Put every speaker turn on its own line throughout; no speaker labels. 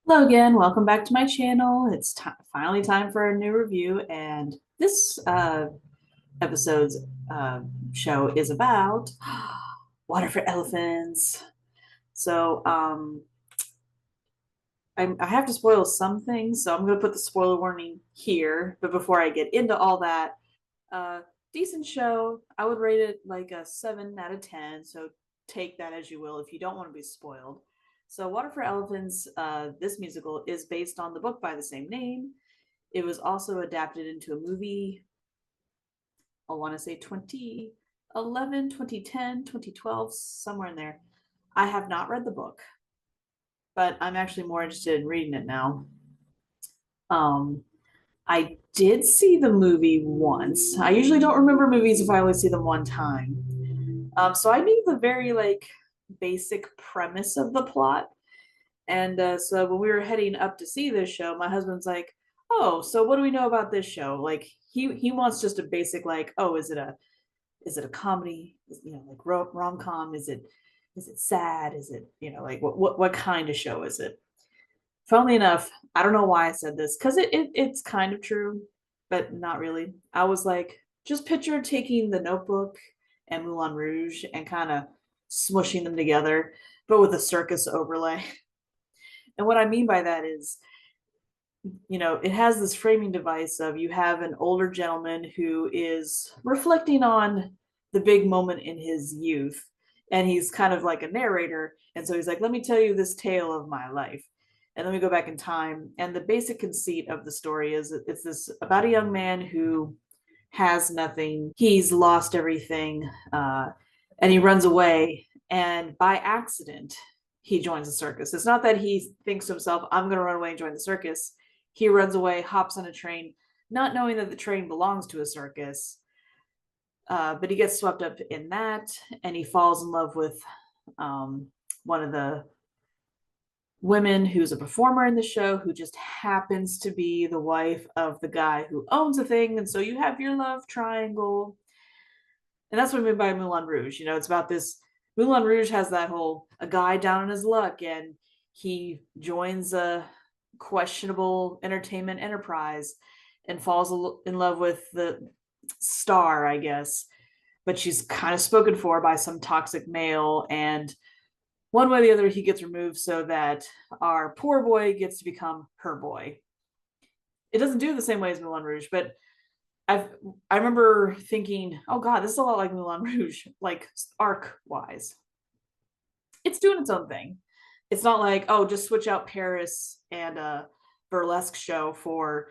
Hello again, welcome back to my channel. It's finally time for a new review, and this episode's uh, show is about Water for Elephants. So I have to spoil some things, so I'm going to put the spoiler warning here. But before I get into all that, uh, decent show. I would rate it like a 7 out of 10. So take that as you will if you don't want to be spoiled. So, Water for Elephants, this musical is based on the book by the same name. It was also adapted into a movie, I want to say 2011, 2010, 2012, somewhere in there. I have not read the book, but I'm actually more interested in reading it now. Um, I did see the movie once. I usually don't remember movies if I only see them one time. So I knew the very like basic premise of the plot. And so when we were heading up to see this show, my husband's like, "Oh, so what do we know about this show?" Like he wants just a basic like, "Oh, is it a comedy? Like rom com? Is it sad? Is it like what kind of show is it?" Funnily enough, I don't know why I said this because it's kind of true, but not really. I was like, just picture taking The Notebook and Moulin Rouge and kind of smushing them together, but with a circus overlay. And what I mean by that is, it has this framing device of you have an older gentleman who is reflecting on the big moment in his youth, and he's kind of like a narrator. And so he's like, let me tell you this tale of my life. And then we go back in time. And the basic conceit of the story is it's this about a young man who has nothing. He's lost everything. And he runs away. And by accident, he joins the circus. It's not that he thinks to himself, I'm going to run away and join the circus. He runs away, hops on a train, not knowing that the train belongs to a circus. But he gets swept up in that, and he falls in love with one of the women who's a performer in the show, who just happens to be the wife of the guy who owns a thing. And so you have your love triangle. And that's what I mean by Moulin Rouge. It's about this. Moulin Rouge has that whole a guy down on his luck, and he joins a questionable entertainment enterprise and falls in love with the star, I guess. But she's kind of spoken for by some toxic male, and one way or the other, he gets removed so that our poor boy gets to become her boy. It doesn't do it the same way as Moulin Rouge, but I've I remember thinking, oh God, this is a lot like Moulin Rouge, like arc wise. It's doing its own thing. It's not like, oh, just switch out Paris and a burlesque show for,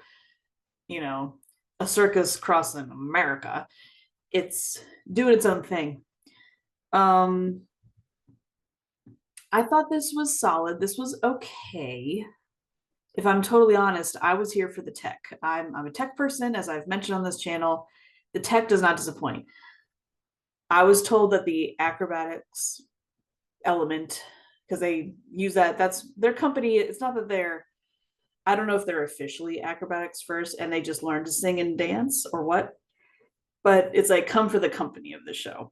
you know, a circus crossing America. It's doing its own thing. Um, I thought this was solid. This was okay. If I'm totally honest, I was here for the tech. I'm a tech person, as I've mentioned on this channel. The tech does not disappoint. I was told that the acrobatics element, because they use that's their company. It's not that I don't know if they're officially acrobatics first and they just learn to sing and dance or what, but it's like come for the company of the show.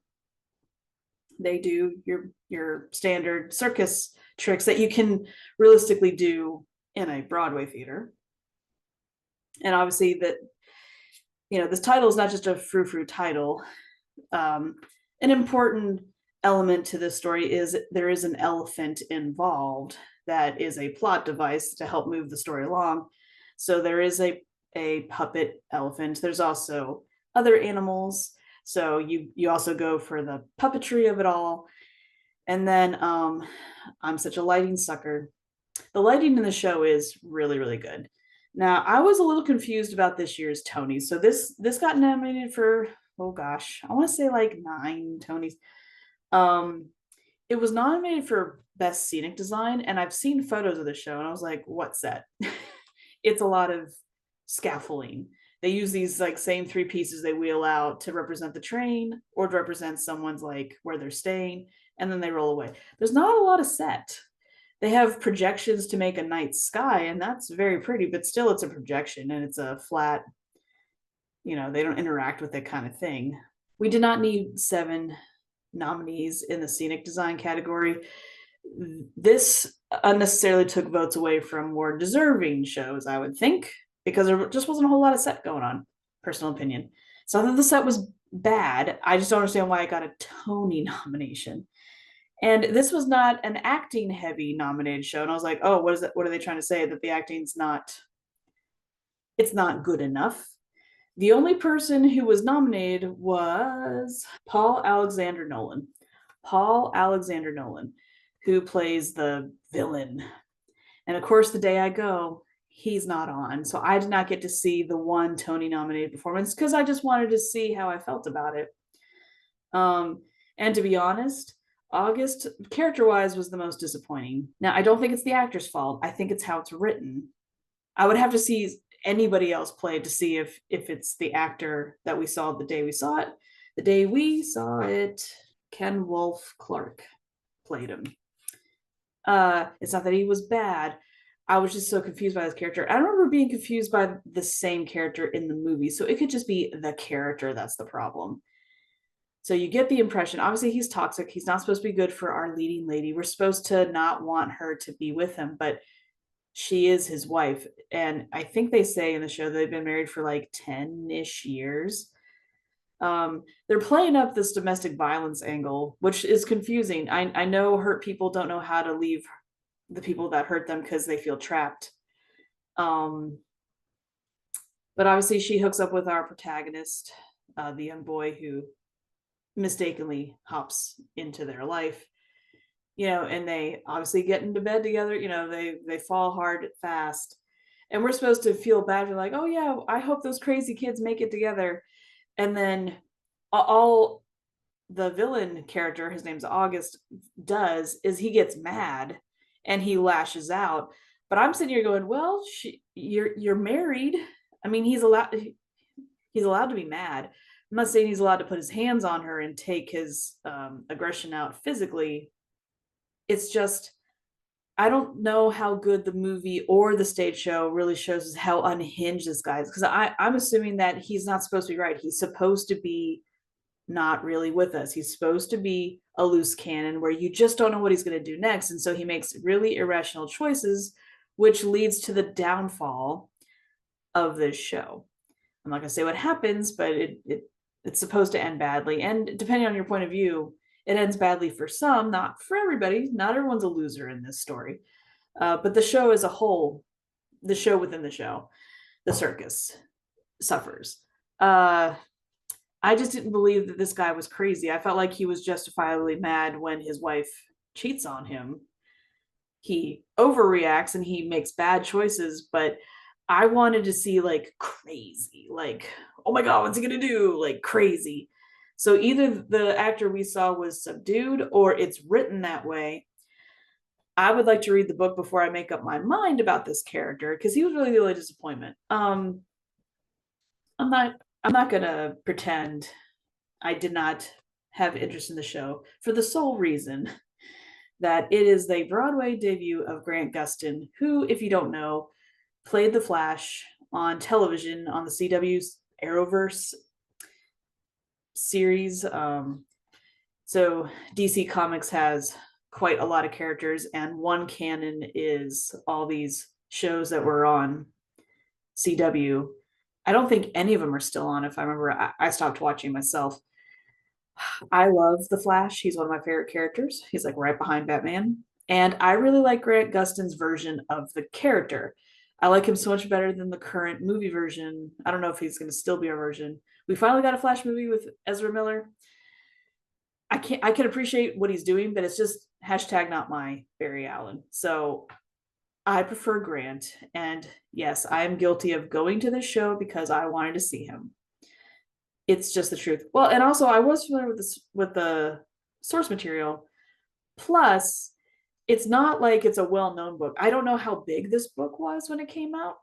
They do your standard circus tricks that you can realistically do in a Broadway theater. And obviously that, this title is not just a frou-frou title. An important element to this story is there is an elephant involved that is a plot device to help move the story along. So there is a puppet elephant. There's also other animals. So you also go for the puppetry of it all. And then I'm such a lighting sucker. The lighting in the show is really, really good. Now, I was a little confused about this year's Tonys. So this got nominated for, oh gosh, I want to say like 9 Tonys. Um, it was nominated for Best Scenic Design, and I've seen photos of the show, and I was like, what's that? It's a lot of scaffolding. They use these like same 3 pieces they wheel out to represent the train or to represent someone's like where they're staying, and then they roll away. There's not a lot of set. They have projections to make a night sky, and that's very pretty, but still it's a projection and it's a flat, they don't interact with that kind of thing. We did not need 7 nominees in the scenic design category. This unnecessarily took votes away from more deserving shows, I would think, because there just wasn't a whole lot of set going on. Personal opinion. It's not that the set was bad. I just don't understand why it got a Tony nomination. And this was not an acting heavy nominated show. And I was like, oh, what is that? What are they trying to say? That the acting's not, it's not good enough. The only person who was nominated was Paul Alexander Nolan. Paul Alexander Nolan, who plays the villain. And of course, the day I go, he's not on. So I did not get to see the one Tony nominated performance because I just wanted to see how I felt about it. And to be honest, August, character wise, was the most disappointing. Now, I don't think it's the actor's fault. I think it's how it's written. I would have to see anybody else play to see if it's the actor that we saw the day we saw it. The day we saw it, Ken Wolf Clark played him. It's not that he was bad. I was just so confused by this character. I remember being confused by the same character in the movie, so it could just be the character that's the problem. So you get the impression, obviously he's toxic. He's not supposed to be good for our leading lady. We're supposed to not want her to be with him, but she is his wife. And I think they say in the show they've been married for like 10-ish years. They're playing up this domestic violence angle, which is confusing. I know hurt people don't know how to leave the people that hurt them because they feel trapped. Um, but obviously she hooks up with our protagonist, the young boy who mistakenly hops into their life, and they obviously get into bed together. They fall hard fast, and we're supposed to feel bad. We're like, oh yeah, I hope those crazy kids make it together. And then all the villain character, his name's August, does is he gets mad and he lashes out. But I'm sitting here going, well, you're married. I mean, he's allowed to be mad. I'm not saying he's allowed to put his hands on her and take his aggression out physically. It's just, I don't know how good the movie or the stage show really shows us how unhinged this guy is. Because I'm assuming that he's not supposed to be right. He's supposed to be not really with us. He's supposed to be a loose cannon where you just don't know what he's going to do next. And so he makes really irrational choices, which leads to the downfall of this show. I'm not going to say what happens, but it's supposed to end badly. And depending on your point of view, it ends badly for some, not for everybody. Not everyone's a loser in this story. But the show as a whole, the show within the show, the circus, suffers. I just didn't believe that this guy was crazy. I felt like he was justifiably mad when his wife cheats on him. He overreacts and he makes bad choices, but I wanted to see like crazy, like, oh my God, what's he gonna do? Like crazy. So either the actor we saw was subdued or it's written that way. I would like to read the book before I make up my mind about this character because he was really the only disappointment. I'm not I'm not gonna pretend I did not have interest in the show for the sole reason that it is the Broadway debut of Grant Gustin, who, if you don't know, played the Flash on television on the CW's Arrowverse series. So DC Comics has quite a lot of characters, and one canon is all these shows that were on CW. I don't think any of them are still on. If I remember, I stopped watching myself. I love the Flash. He's one of my favorite characters. He's like right behind Batman. And I really like Grant Gustin's version of the character. I like him so much better than the current movie version. I don't know if he's going to still be our version. We finally got a Flash movie with Ezra Miller. I can appreciate what he's doing, but it's just hashtag not my Barry Allen. So I prefer Grant. And yes, I am guilty of going to this show because I wanted to see him. It's just the truth. Well, and also I was familiar with this with the source material. Plus, it's not like it's a well-known book. I don't know how big this book was when it came out.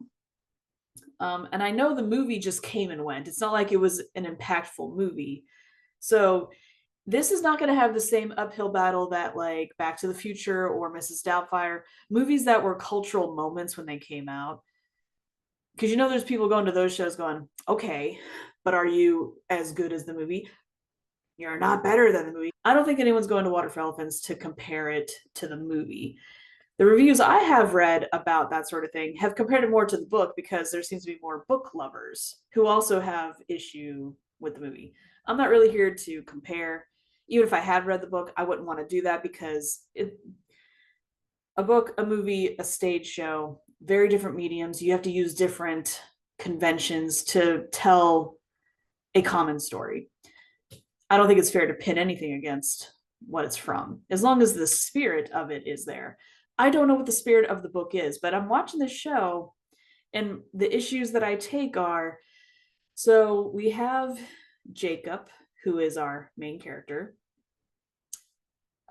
And I know the movie just came and went. It's not like it was an impactful movie. So this is not going to have the same uphill battle that like Back to the Future or Mrs. Doubtfire, movies that were cultural moments when they came out. Because there's people going to those shows going, okay, but are you as good as the movie? You're not better than the movie. I don't think anyone's going to Water for Elephants to compare it to the movie. The reviews I have read about that sort of thing have compared it more to the book because there seems to be more book lovers who also have issue with the movie. I'm not really here to compare. Even if I had read the book, I wouldn't want to do that because a book, a movie, a stage show, very different mediums. You have to use different conventions to tell a common story. I don't think it's fair to pin anything against what it's from, as long as the spirit of it is there. I don't know what the spirit of the book is, but I'm watching this show, and the issues that I take are so we have Jacob, who is our main character.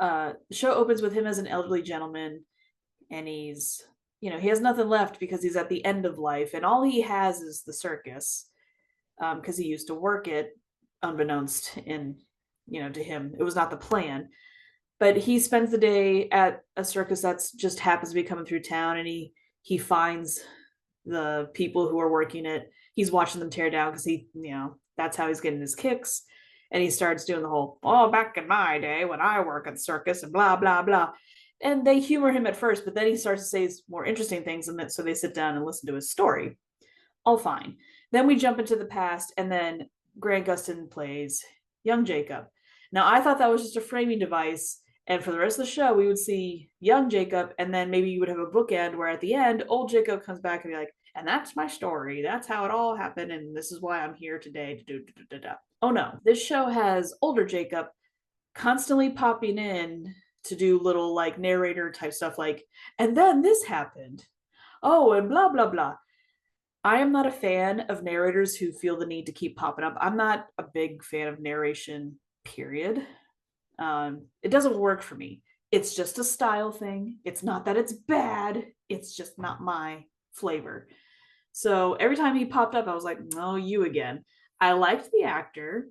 The show opens with him as an elderly gentleman, and he has nothing left because he's at the end of life, and all he has is the circus because he used to work it, unbeknownst to him. It was not the plan, but he spends the day at a circus that's just happens to be coming through town, and he finds the people who are working it. He's watching them tear down because that's how he's getting his kicks. And he starts doing the whole, oh, back in my day when I work at the circus and blah, blah, blah. And they humor him at first, but then he starts to say more interesting things. And so they sit down and listen to his story. All fine. Then we jump into the past, and then Grant Gustin plays young Jacob. Now, I thought that was just a framing device. And for the rest of the show, we would see young Jacob, and then maybe you would have a bookend where at the end, old Jacob comes back and be like, and that's my story. That's how it all happened. And this is why I'm here today to do. Da, da, da. Oh no, this show has older Jacob constantly popping in to do little like narrator type stuff like, and then this happened. Oh, and blah, blah, blah. I am not a fan of narrators who feel the need to keep popping up. I'm not a big fan of narration, period. It doesn't work for me. It's just a style thing. It's not that it's bad. It's just not my flavor. So every time he popped up, I was like, no, you again. I liked the actor.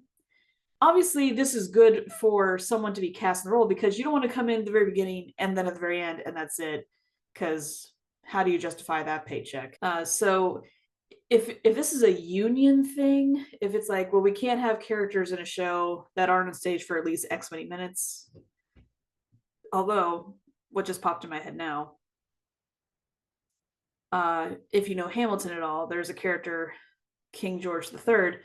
Obviously, this is good for someone to be cast in the role because you don't want to come in at the very beginning and then at the very end and that's it. Because how do you justify that paycheck? So if this is a union thing, if it's like, well, we can't have characters in a show that aren't on stage for at least X many minutes. Although, what just popped in my head now, if you know Hamilton at all, there's a character, King George III,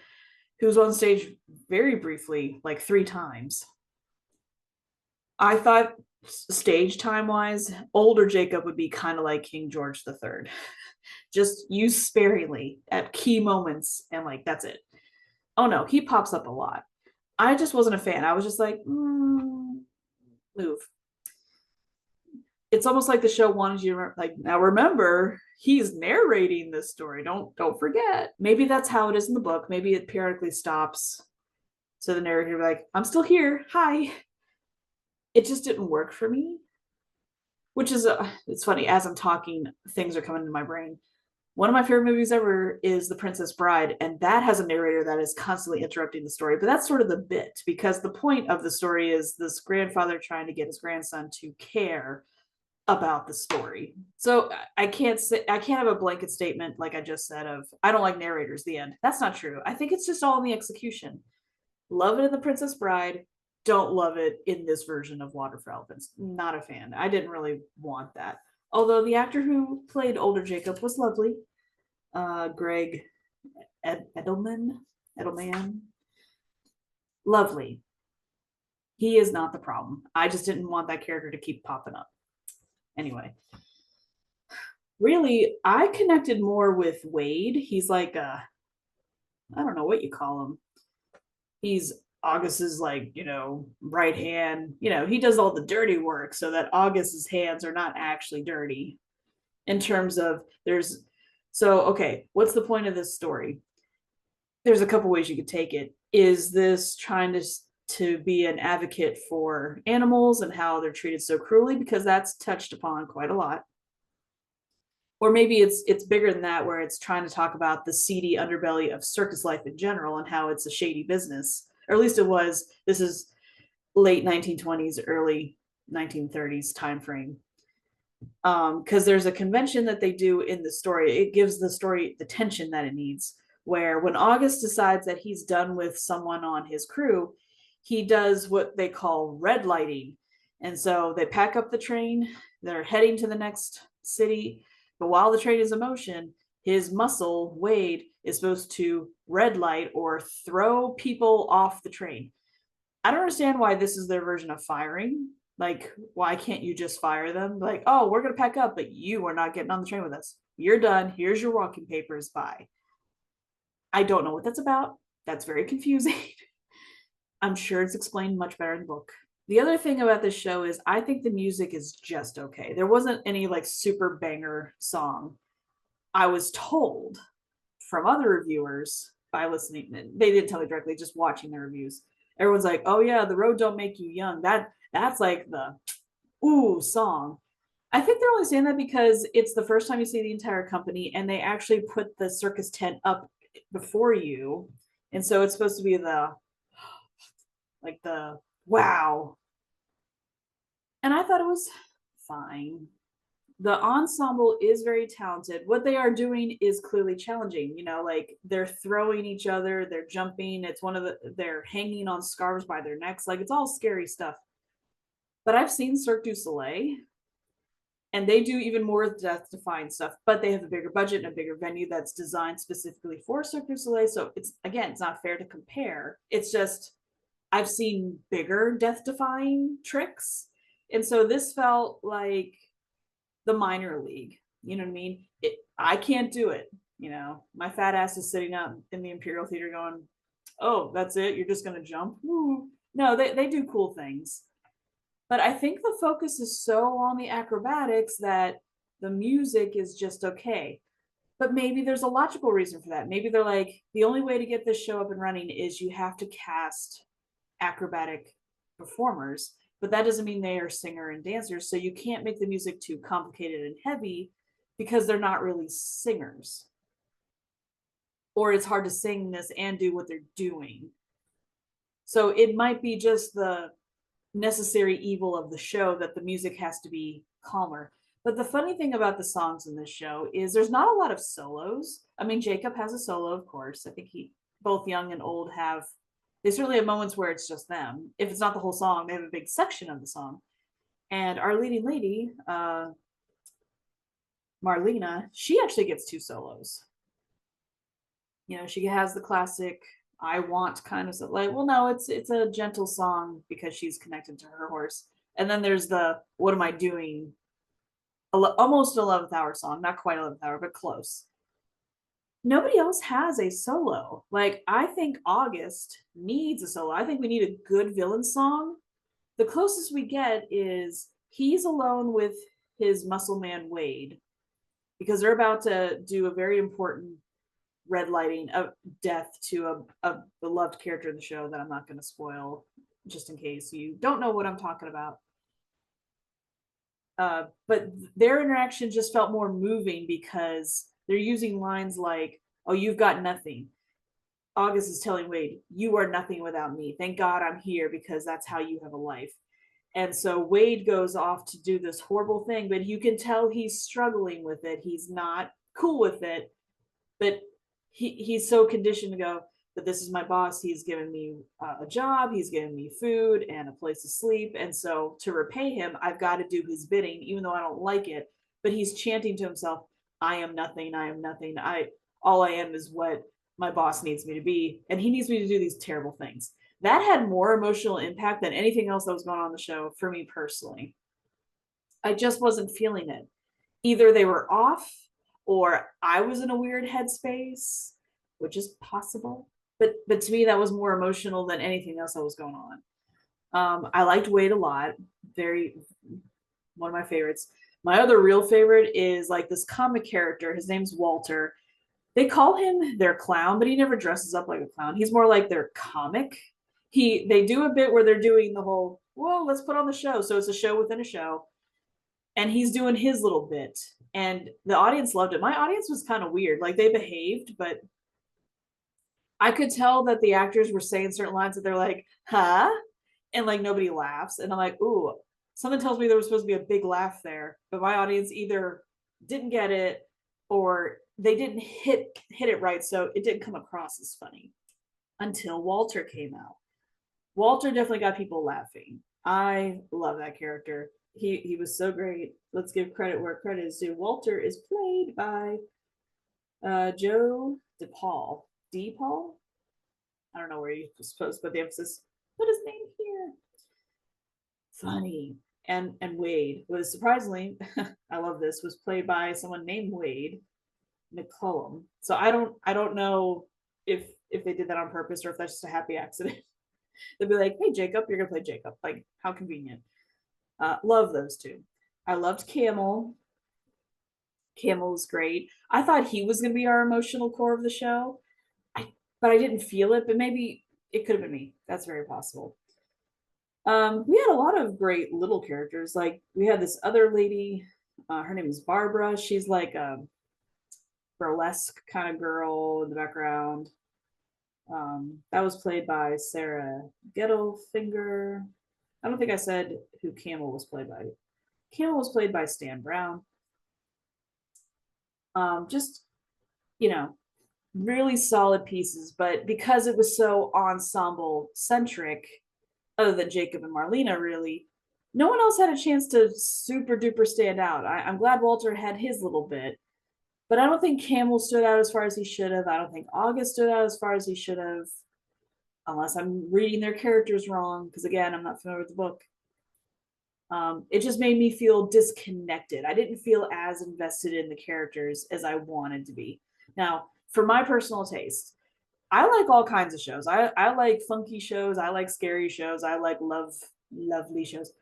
who's on stage very briefly, like 3 times. I thought stage time wise, older Jacob would be kind of like King George III. Just used sparingly at key moments, and like that's it. Oh no, he pops up a lot. I just wasn't a fan. I was just like, move. It's almost like the show wanted you to like, now remember, he's narrating this story. Don't forget. Maybe that's how it is in the book. Maybe it periodically stops. So the narrator will be like, I'm still here. Hi. It just didn't work for me. Which is, it's funny, as I'm talking, things are coming into my brain. One of my favorite movies ever is The Princess Bride, and that has a narrator that is constantly interrupting the story. But that's sort of the bit, because the point of the story is this grandfather trying to get his grandson to care about the story. So I can't have a blanket statement like I just said of I don't like narrators, the end. That's not true. I think it's just all in the execution. Love it in The Princess Bride, don't love it in this version of Water for Elephants. Not a fan. I didn't really want that. Although the actor who played older Jacob was lovely. Greg Edelman. Lovely. He is not the problem. I just didn't want that character to keep popping up. Anyway, really, I connected more with Wade. He's like I don't know what you call him. He's August's like, right hand. He does all the dirty work so that August's hands are not actually dirty. In terms of okay, what's the point of this story? There's a couple ways you could take it. Is this trying to be an advocate for animals and how they're treated so cruelly, because that's touched upon quite a lot? Or maybe it's bigger than that, where it's trying to talk about the seedy underbelly of circus life in general and how it's a shady business, or at least it was. This is late 1920s, early 1930s time frame. Because there's a convention that they do in the story. It gives the story the tension that it needs, where when August decides that he's done with someone on his crew, he does what they call red lighting. And so they pack up the train, they're heading to the next city. But while the train is in motion, his muscle, Wade, is supposed to red light or throw people off the train. I don't understand why this is their version of firing. Like, why can't you just fire them? Like, oh, we're going to pack up, but you are not getting on the train with us. You're done. Here's your walking papers. Bye. I don't know what that's about. That's very confusing. I'm sure it's explained much better in the book. The other thing about this show is I think the music is just okay. There wasn't any like super banger song. I was told from other reviewers by listening, they didn't tell me directly, just watching the reviews. Everyone's like, "Oh yeah, The Road Don't Make You Young." That's like the ooh song. I think they're only saying that because it's the first time you see the entire company and they actually put the circus tent up before you. And so it's supposed to be the wow. And I thought it was fine. The ensemble is very talented. What they are doing is clearly challenging. Like they're throwing each other, they're jumping. It's they're hanging on scarves by their necks. Like it's all scary stuff. But I've seen Cirque du Soleil, and they do even more death-defying stuff. But they have a bigger budget and a bigger venue that's designed specifically for Cirque du Soleil. So it's not fair to compare. It's just I've seen bigger death-defying tricks, and so this felt like the minor league. You know what I mean? I can't do it. My fat ass is sitting out in the Imperial Theater going, "Oh, that's it? You're just gonna jump?" Woo. No, they do cool things, but I think the focus is so on the acrobatics that the music is just okay. But maybe there's a logical reason for that. Maybe they're like, the only way to get this show up and running is you have to cast acrobatic performers, but that doesn't mean they are singer and dancers. So you can't make the music too complicated and heavy because they're not really singers. Or it's hard to sing this and do what they're doing. So it might be just the necessary evil of the show that the music has to be calmer. But the funny thing about the songs in this show is there's not a lot of solos. I mean, Jacob has a solo, of course. I think both young and old have, they certainly have moments where it's just them. If it's not the whole song, they have a big section of the song. And our leading lady, Marlena, she actually gets two solos. She has the classic "I want" kind of stuff. Like, well, no, it's a gentle song because she's connected to her horse. And then there's the "What am I doing?" Almost 11th hour song, not quite 11th hour, but close. Nobody else has a solo. Like, I think August needs a solo. I think we need a good villain song. The closest we get is he's alone with his muscle man Wade, because they're about to do a very important red lighting of death to a beloved character in the show that I'm not going to spoil, just in case you don't know what I'm talking about. But their interaction just felt more moving because they're using lines like, "Oh, you've got nothing." August is telling Wade, "You are nothing without me. Thank God I'm here because that's how you have a life." And so Wade goes off to do this horrible thing, but you can tell he's struggling with it. He's not cool with it, but he's so conditioned to go, "But this is my boss. He's given me a job. He's given me food and a place to sleep. And so to repay him, I've got to do his bidding, even though I don't like it." But he's chanting to himself, "I am nothing. I am nothing. All I am is what my boss needs me to be. And he needs me to do these terrible things." That had more emotional impact than anything else that was going on in the show for me personally. I just wasn't feeling it. Either they were off or I was in a weird headspace, which is possible. But to me, that was more emotional than anything else that was going on. I liked Wade a lot. Very one of my favorites. My other real favorite is like this comic character. His name's Walter. They call him their clown, but he never dresses up like a clown. He's more like their comic. They do a bit where they're doing the whole, "Well, let's put on the show." So it's a show within a show. And he's doing his little bit. And the audience loved it. My audience was kind of weird. Like they behaved, but I could tell that the actors were saying certain lines that they're like, "Huh?" And like nobody laughs. And I'm like, "Ooh, something tells me there was supposed to be a big laugh there." But my audience either didn't get it or they didn't hit it right. So it didn't come across as funny until Walter came out. Walter definitely got people laughing. I love that character. He was so great. Let's give credit where credit is due. Walter is played by Joe DePaul. DePaul? I don't know where you're supposed to put the emphasis. Put his name here. Funny. And Wade was surprisingly, I love this, was played by someone named Wade McCollum. So I don't know if they did that on purpose or if that's just a happy accident. They'd be like, "Hey Jacob, you're gonna play Jacob." Like, how convenient. Love those two. I loved Camel. Camel was great. I thought he was gonna be our emotional core of the show. But I didn't feel it. But maybe it could have been me. That's very possible. We had a lot of great little characters. Like we had this other lady. Her name is Barbara. She's like a burlesque kind of girl in the background. That was played by Sarah Gettelfinger. I don't think I said who Camel was played by. Camel was played by Stan Brown. Just, you know, really solid pieces, but because it was so ensemble centric, other than Jacob and Marlena, really, no one else had a chance to super duper stand out. I'm glad Walter had his little bit, but I don't think Camel stood out as far as he should have. I don't think August stood out as far as he should have, unless I'm reading their characters wrong, because again, I'm not familiar with the book. It just made me feel disconnected. I didn't feel as invested in the characters as I wanted to be. Now, for my personal taste, I like all kinds of shows. I like funky shows. I like scary shows. I like lovely shows.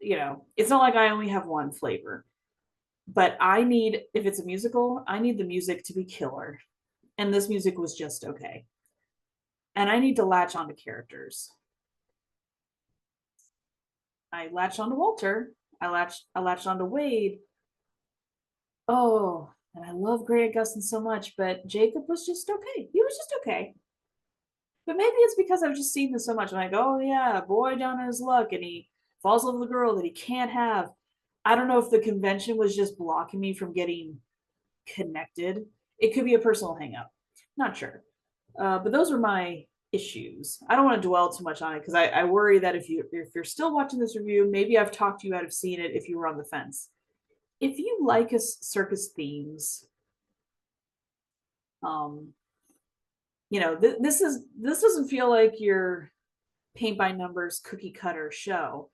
You know, it's not like I only have one flavor. But I need, if it's a musical, I need the music to be killer. And this music was just okay. And I need to latch onto characters. I latched onto Walter. I latched onto Wade. Oh, and I love Grant Gustin so much, but Jacob was just okay. He was just okay. But maybe it's because I've just seen this so much. I'm like, oh yeah, boy down on his luck, and he falls in love with a girl that he can't have. I don't know if the convention was just blocking me from getting connected. It could be a personal hangup. Not sure. But those are my issues. I don't want to dwell too much on it because I worry that if you're still watching this review, maybe I've talked you out of seeing it if you were on the fence. If you like a circus themes, um, this doesn't feel like your paint by numbers cookie cutter show.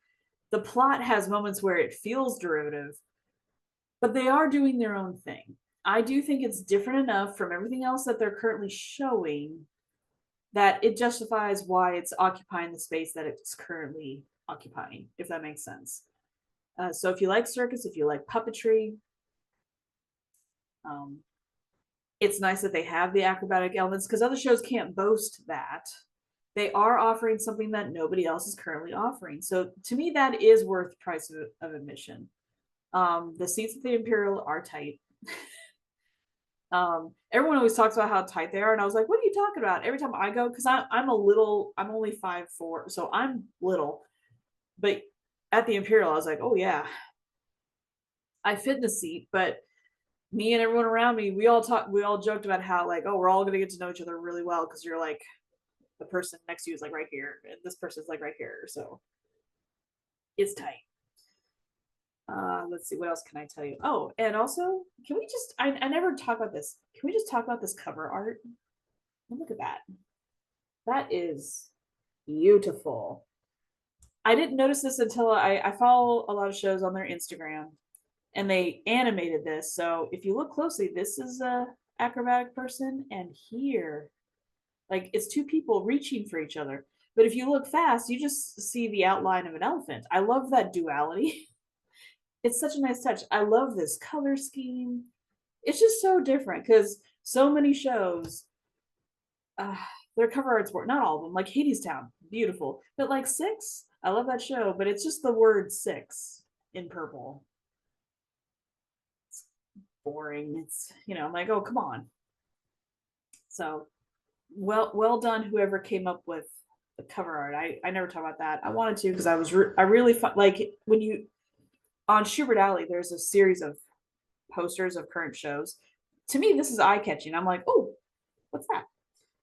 The plot has moments where it feels derivative, but they are doing their own thing. I do think it's different enough from everything else that they're currently showing that it justifies why it's occupying the space that it's currently occupying, if that makes sense. So if you like circus, if you like puppetry, um, it's nice that they have the acrobatic elements because other shows can't boast that. They are offering something that nobody else is currently offering. So to me, that is worth the price of admission. The seats at the Imperial are tight. Everyone always talks about how tight they are, and I was like, "What are you talking about?" Every time I go, because I'm a little, I'm only 5'4", so I'm little. But at the Imperial, I was like, "Oh yeah, I fit in the seat." But me and everyone around me, we all joked about how like, oh, we're all gonna get to know each other really well because you're like the person next to you is like right here, and this person's like right here, so it's tight. Let's see, what else can I tell you? Oh, and also, can we just I never talk about this. Can we just talk about this cover art? Look at that. That is beautiful. I didn't notice this until I follow a lot of shows on their Instagram and they animated this. So if you look closely, this is a acrobatic person, and here, like it's two people reaching for each other. But if you look fast, you just see the outline of an elephant. I love that duality. It's such a nice touch. I love this color scheme. It's just so different because so many shows, uh, their cover art's not all of them, like Hadestown, beautiful. But like Six, I love that show, but it's just the word six in purple. It's boring. It's, I'm like, oh, come on. So well done, whoever came up with the cover art. I never talk about that. I wanted to because I really like when you on Schubert Alley, there's a series of posters of current shows. To me, this is eye catching. I'm like, oh, what's that?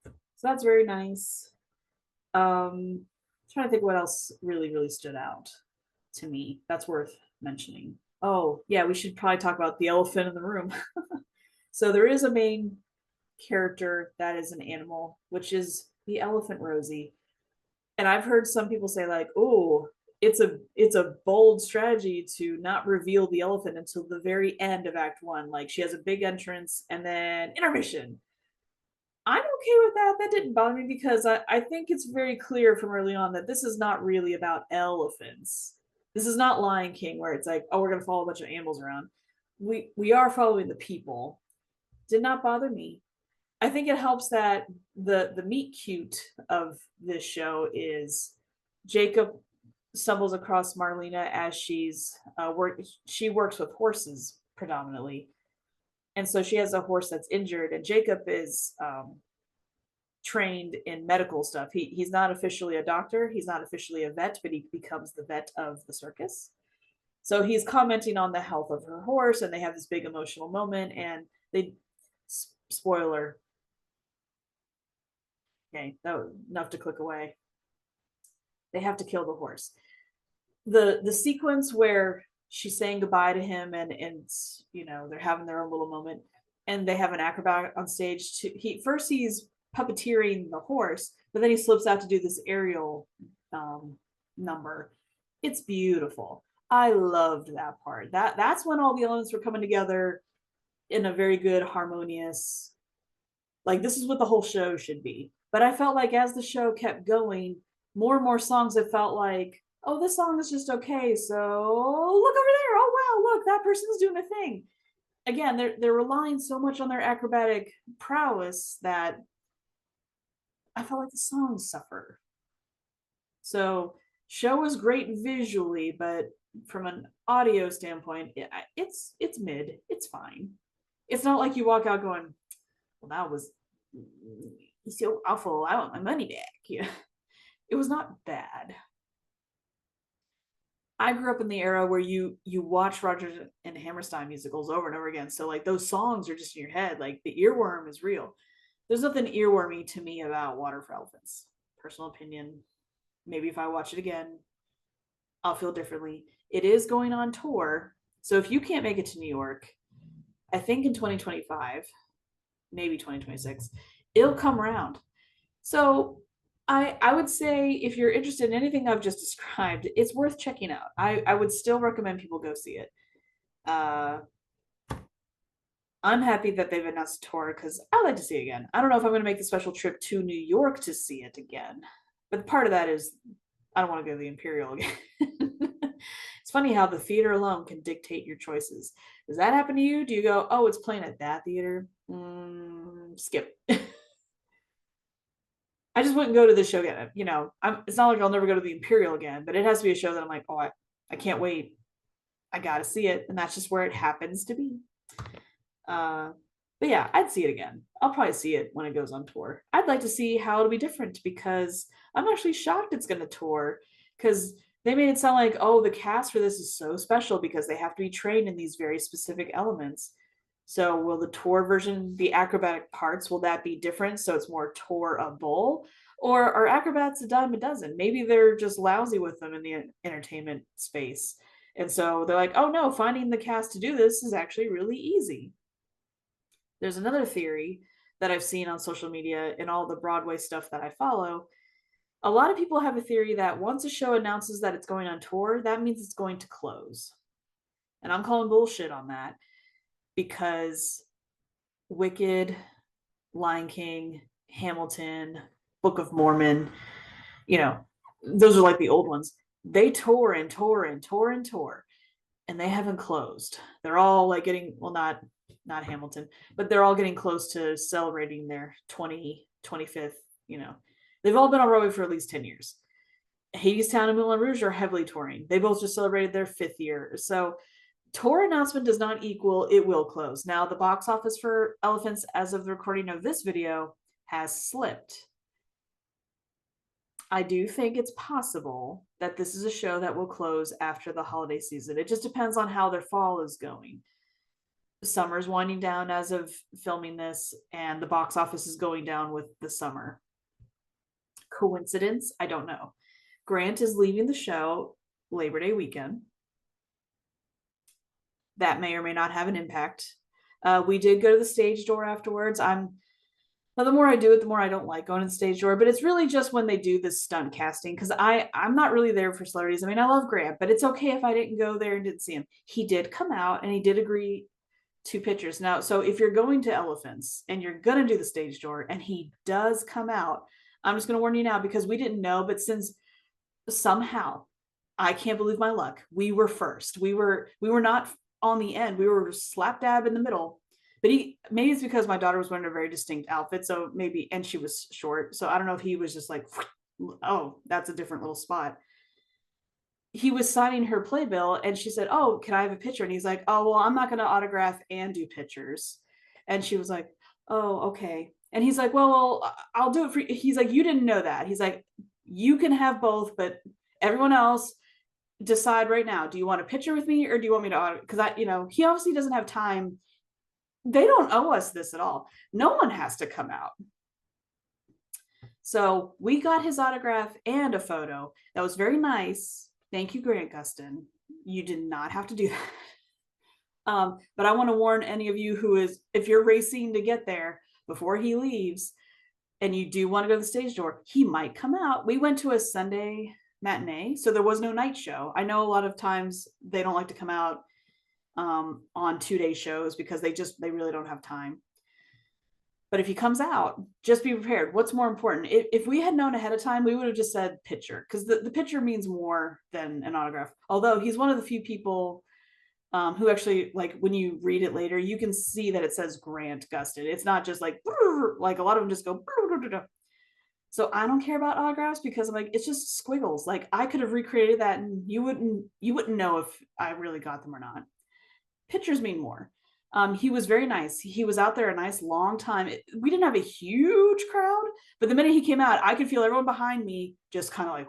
So that's very nice. Um, trying to think what else really stood out to me that's worth mentioning. Oh, yeah, we should probably talk about the elephant in the room. So there is a main character that is an animal, which is the elephant Rosie. And I've heard some people say like, "Oh, it's a bold strategy to not reveal the elephant until the very end of Act 1. Like she has a big entrance and then intermission." I'm okay with that. That didn't bother me because I think it's very clear from early on that this is not really about elephants. This is not Lion King where it's like, oh, we're gonna follow a bunch of animals around. We are following the people. Did not bother me. I think it helps that the meet cute of this show is Jacob stumbles across Marlena as she works with horses predominantly, and so she has a horse that's injured, and Jacob is trained in medical stuff. He's not officially a doctor, he's not officially a vet, but he becomes the vet of the circus. So he's commenting on the health of her horse, and they have this big emotional moment, and they spoiler. Okay, that was enough to click away. They have to kill the horse. The sequence where she's saying goodbye to him and they're having their own little moment and they have an acrobat on stage to he's puppeteering the horse, but then he slips out to do this aerial number. It's beautiful. I loved that part. That's when all the elements were coming together in a very good harmonious, like this is what the whole show should be. But I felt like as the show kept going, more and more songs, it felt like, oh, this song is just okay. So look over there. Oh wow, look, that person's doing a thing. Again, they're relying so much on their acrobatic prowess that I felt like the songs suffer. So show was great visually, but from an audio standpoint, it's mid. It's fine. It's not like you walk out going, well, that was so awful. I want my money back. Yeah, it was not bad. I grew up in the era where you watch Rodgers and Hammerstein musicals over and over again. So like those songs are just in your head. Like the earworm is real. There's nothing earwormy to me about Water for Elephants. Personal opinion. Maybe if I watch it again, I'll feel differently. It is going on tour. So if you can't make it to New York, I think in 2025, maybe 2026, it'll come around. So I would say if you're interested in anything I've just described, it's worth checking out. I would still recommend people go see it. I'm happy that they've announced a tour because I'd like to see it again. I don't know if I'm going to make the special trip to New York to see it again, but part of that is I don't want to go to the Imperial again. It's funny how the theater alone can dictate your choices. Does that happen to you? Do you go, oh, it's playing at that theater? Skip. I just wouldn't go to this show again. It's not like I'll never go to the Imperial again, but it has to be a show that I'm like, oh, I can't wait. I gotta see it, and that's just where it happens to be. But yeah, I'd see it again. I'll probably see it when it goes on tour. I'd like to see how it'll be different because I'm actually shocked it's going to tour because they made it sound like, oh, the cast for this is so special because they have to be trained in these very specific elements. So will the tour version, the acrobatic parts, will that be different? So it's more tour-able? Or are acrobats a dime a dozen? Maybe they're just lousy with them in the entertainment space. And so they're like, oh no, finding the cast to do this is actually really easy. There's another theory that I've seen on social media and all the Broadway stuff that I follow. A lot of people have a theory that once a show announces that it's going on tour, that means it's going to close. And I'm calling bullshit on that because Wicked, Lion King, Hamilton, Book of Mormon, those are like the old ones. They tour and tour and tour and tour, and they haven't closed. They're all like getting, well, not Hamilton, but they're all getting close to celebrating their 25th, they've all been on Broadway for at least 10 years. Hadestown and Moulin Rouge are heavily touring. They both just celebrated their 5th year. So tour announcement does not equal it will close. Now the box office for Elephants as of the recording of this video has slipped. I do think it's possible that this is a show that will close after the holiday season. It just depends on how their fall is going. Summer's winding down as of filming this, and the box office is going down with the summer. Coincidence? I don't know. Grant is leaving the show Labor Day weekend. That may or may not have an impact. We did go to the stage door afterwards. The more I do it, the more I don't like going to the stage door. But it's really just when they do this stunt casting, because I'm not really there for celebrities. I mean, I love Grant, but it's okay if I didn't go there and didn't see him. He did come out and he did agree to pictures. Now, so if you're going to Elephants and you're gonna do the stage door and he does come out, I'm just gonna warn you now because we didn't know, but since somehow I can't believe my luck, we were first. We were not on the end. We were slap dab in the middle. But maybe it's because my daughter was wearing a very distinct outfit, so maybe, and she was short, so I don't know if he was just like, oh, that's a different little spot. He was signing her playbill and she said, oh, can I have a picture? And he's like, oh, well, I'm not going to autograph and do pictures. And she was like, oh, okay. And he's like, well, I'll do it for you. He's like, you didn't know that. He's like, you can have both, but everyone else decide right now. Do you want a picture with me or do you want me to, because he obviously doesn't have time. They don't owe us this at all. No one has to come out. So we got his autograph and a photo. That was very nice. Thank you, Grant Gustin. You did not have to do that. But I want to warn any of you if you're racing to get there before he leaves and you do want to go to the stage door, he might come out. We went to a Sunday matinee, so there was no night show. I know a lot of times they don't like to come out on 2-day shows because they really don't have time. But if he comes out, just be prepared. What's more important? If we had known ahead of time, we would have just said picture, because the picture means more than an autograph. Although he's one of the few people who actually, like, when you read it later, you can see that it says Grant Gustin. It's not just like a lot of them just go. So I don't care about autographs because I'm like, it's just squiggles. Like I could have recreated that and you wouldn't know if I really got them or not. Pictures mean more. He was very nice. He was out there a nice long time. We didn't have a huge crowd, but the minute he came out, I could feel everyone behind me just kind of like,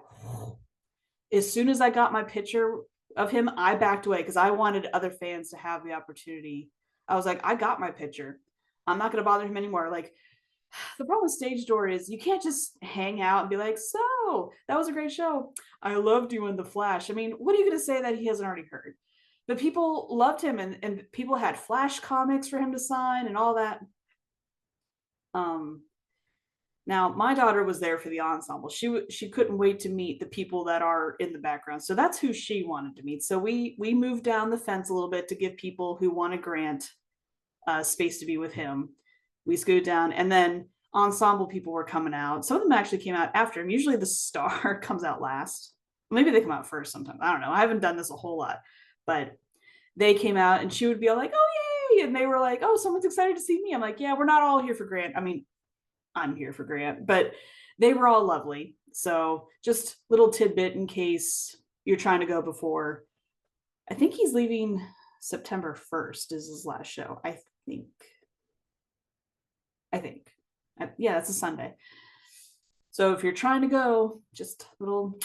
as soon as I got my picture of him, I backed away because I wanted other fans to have the opportunity. I was like, I got my picture. I'm not going to bother him anymore. Like, the problem with stage door is you can't just hang out and be like, so that was a great show. I loved you in The Flash. I mean, what are you going to say that he hasn't already heard? But people loved him and people had Flash comics for him to sign and all that. Now my daughter was there for the ensemble. She couldn't wait to meet the people that are in the background. So that's who she wanted to meet. So we moved down the fence a little bit to give people who want to grant space to be with him. We scooted down, and then ensemble people were coming out. Some of them actually came out after him. Usually the star comes out last. Maybe they come out first sometimes. I don't know. I haven't done this a whole lot, but they came out and she would be all like, oh, yay. And they were like, oh, someone's excited to see me. I'm like, yeah, we're not all here for Grant. I mean, I'm here for Grant, but they were all lovely. So just little tidbit in case you're trying to go before. I think he's leaving September 1st is his last show. I think. Yeah, it's a Sunday. So if you're trying to go, just little.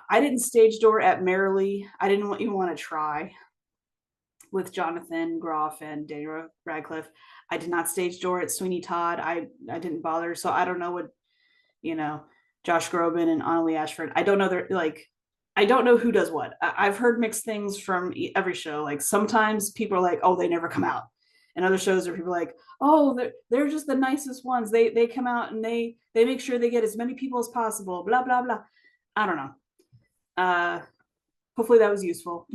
I didn't stage door at Merrily. I didn't even want to try with Jonathan Groff and Daniel Radcliffe. I did not stage door at Sweeney Todd. I didn't bother. So I don't know what, Josh Groban and Annalie Ashford. I don't know. I don't know who does what. I've heard mixed things from every show. Like sometimes people are like, oh, they never come out. And other shows are people like, oh, they're just the nicest ones. They come out and they make sure they get as many people as possible. Blah, blah, blah. I don't know. Hopefully that was useful.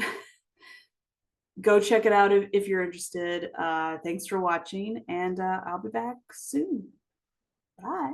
Go check it out if you're interested. Thanks for watching, and I'll be back soon. Bye.